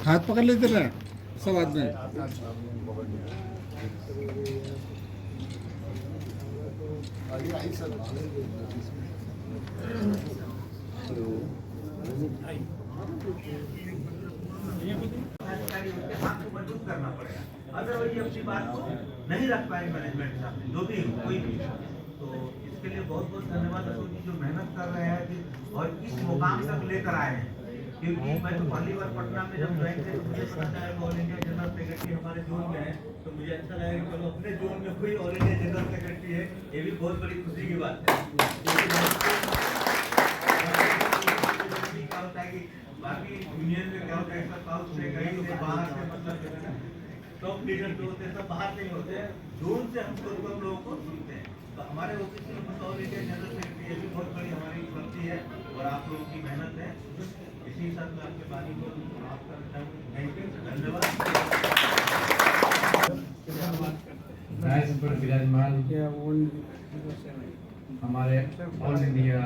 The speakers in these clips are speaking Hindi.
हाथ पकड़ लेते ना सब आदमी। करना पड़ेगा, अदरवाइज अपनी बात को नहीं रख पाएंगे मैनेजमेंट सामने, जो भी हो कोई भी। तो इसके लिए बहुत बहुत धन्यवाद अशोक जी, जो मेहनत कर रहे हैं और इस मुकाम तक लेकर आए हैं। क्योंकि मैं तो पहली बार पटना में जब ज्वाइन किया तो मुझे पता चला ऑल इंडिया जनरल सेक्रेटरी हमारे जोन में है, तो मुझे अच्छा लगा कि चलो अपने जोन में कोई ऑल इंडिया जनरल सेक्रेटरी है, ये भी बहुत बड़ी खुशी की बात है। बाकी यूनियन में क्या होता है, सब साउथ से कहीं से बाहर से, मतलब टॉप लीडर जो होते हैं सब बाहर नहीं होते हैं, जोन से हम लोगों को सुनते हैं। तो हमारे ऑफिस में ऑल इंडिया जनरल सेक्रेटरी ये भी बहुत बड़ी हमारी उपलब्धि है और आप लोगों की मेहनत है। इसी साथ में आपके बानी को आप करता हूँ, थैंक यू, धन्यवाद। पर विराजमान हमारे all India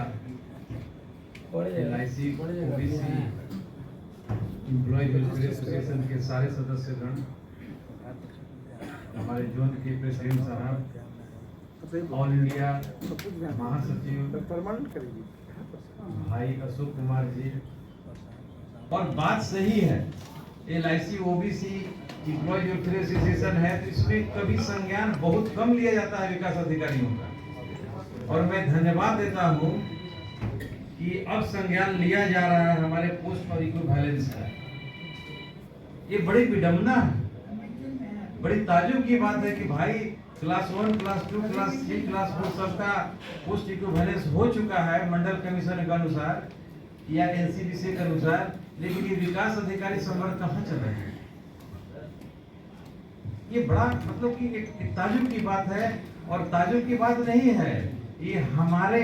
LIC OBC employee welfare association के सारे सदस्यगण, हमारे जोन के प्रेसिडेंट साहब, ऑल इंडिया महासचिव भाई अशोक कुमार जी, और बात सही है, LIC OBC employee welfare association है तो इसमें कभी संज्ञान बहुत कम लिया जाता है विकास अधिकारियों का, और मैं धन्यवाद देता हूँ कि अब संज्ञान लिया जा रहा है हमारे पोस्ट और इक्विवेलेंस का। ये बड़ी विडंबना है, बड़ी ताज्जुब की बात है कि भाई क्लास 1, क्लास 2, क्लास 3, क्लास 4 सबका पोस्ट इक्विवेलेंस हो चुका है मंडल कमीशन के अनुसार या NCBC के अनुसार, लेकिन ये विकास अधिकारी संवर्ग कहाँ चल रहे हैं? ये बड़ा मतलब कि एक ताज्जुब की बात है, और ताज्जुब की बात नहीं है, ये हमारे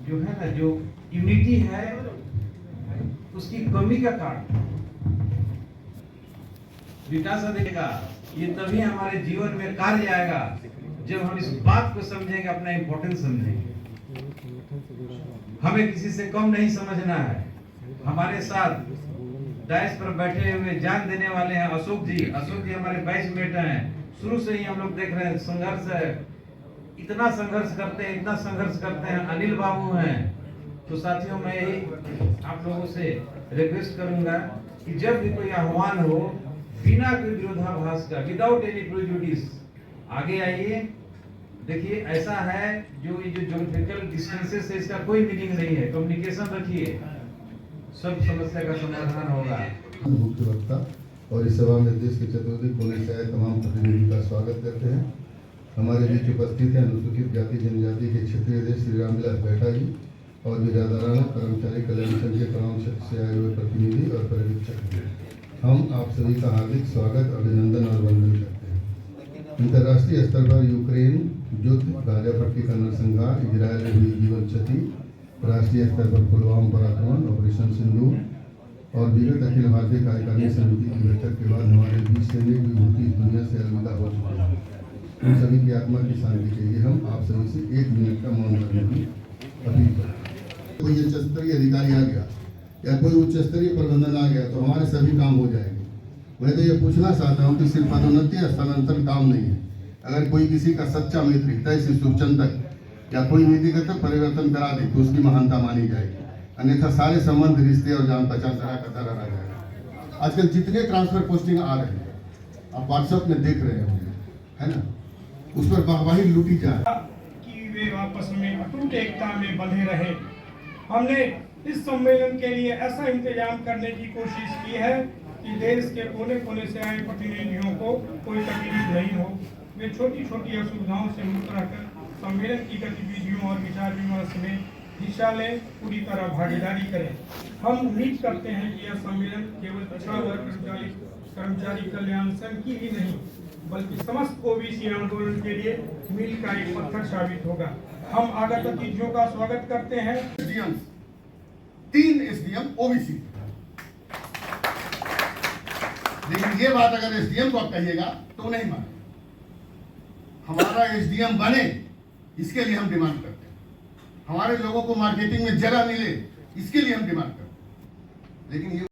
जो है ना, जो यूनिटी है उसकी कमी का कारण। विकास अधिका ये तभी हमारे जीवन में कार्य आएगा जब हम इस बात को समझेंगे, अपना इंपॉर्टेंस समझेंगे। हमें किसी से कम नहीं समझना है। हमारे साथ डायस पर बैठे हुए जान देने वाले हैं अशोक जी हमारे बैचमेट हैं, शुरू से ही हम लोग देख रहे हैं संघर्ष है, इतना संघर्ष करते हैं। अनिल बाबू हैं। तो साथियों, मैं यही आप लोगों से रिक्वेस्ट करूंगा कि जब भी कोई आह्वान हो, बिना कोई विरोधाभास का, विदाउट एनी प्रेजुडिस आगे आइए। देखिए ऐसा है, जो ये जो ज्योग्राफिकल डिस्टेंसेस है इसका कोई मीनिंग नहीं है, कम्युनिकेशन रखिए, सब समस्या का समाधान होगा। मुख्य वक्ता और इस सभा में देश के चतुर्दिक कोने से आए तमाम प्रतिनिधि का स्वागत करते हैं। हमारे बीच उपस्थित हैं अनुसूचित जाति जनजाति के क्षेत्रीय अध्यक्ष श्री रामविलास बैठा जी और बिरादराना कर्मचारी कल्याण संघ के तमाम क्षेत्र से आए हुए प्रतिनिधि और पर्यवेक्षक। हम आप सभी का हार्दिक स्वागत, अभिनंदन और वंदन करते हैं। अंतर्राष्ट्रीय स्तर पर यूक्रेन युद्ध, गाजा पट्टी का नरसंहार, इजरायल में हुई जीवन क्षति, राष्ट्रीय स्तर पर पुलवामा पर आक्रमण, ऑपरेशन सिंदूर और विगत अखिल भारतीय कार्यकारिणी समिति की बैठक के बाद हमारे बीच से भी विभूति इस दुनिया से अलविदा हो चुके हैं। उन सभी की आत्मा की शांति के लिए हम आप सभी से 1 मिनट का मौन रखने की अपील करते हैं। कोई उच्च स्तरीय अधिकारी आ गया या कोई उच्च स्तरीय प्रबंधन आ गया तो हमारे सभी काम हो जाएंगे। मैं तो ये पूछना चाहता हूँ कि सिर्फ पदोन्नति या स्थानांतरण काम नहीं है। अगर कोई किसी का सच्चा मित्र हृदय से शुभचिंतक या कोई नीतिगत परिवर्तन करा दे तो उसकी महानता मानी जाएगी, अन्यथा सारे संबंध, रिश्ते और जान पहचान तरह का तरह रह जाएगा। आजकल जितने ट्रांसफर पोस्टिंग आ रहे हैं आप व्हाट्सएप में देख रहे होंगे, है ना, उस पर वाहवाही लूटी जाए कि वे आपस में अटूट एकता में बंधे रहे। हमने इस सम्मेलन के लिए ऐसा इंतजाम करने की कोशिश की है कि देश के कोने कोने से आए प्रतिनिधियों को कोई तकलीफ नहीं हो, वे छोटी छोटी असुविधाओं से मुक्त रहकर सम्मेलन की गतिविधियों और विचार विमर्श में हिस्सा लें, पूरी तरह भागीदारी करें। हम उम्मीद करते हैं कि यह सम्मेलन केवल पिछड़ा वर्ग कर्मचारी कल्याण संघ की ही नहीं बल्कि समस्त OBC आंदोलन के लिए मील का एक पत्थर साबित होगा। हम आगत अतिथियों का स्वागत करते हैं। 3 SDM OBC, लेकिन ये बात अगर SDM को आप कहिएगा तो नहीं माने। हमारा SDM बने, इसके लिए हम डिमांड करते हैं। हमारे लोगों को मार्केटिंग में जगह मिले, इसके लिए हम डिमांड करते हैं। लेकिन ये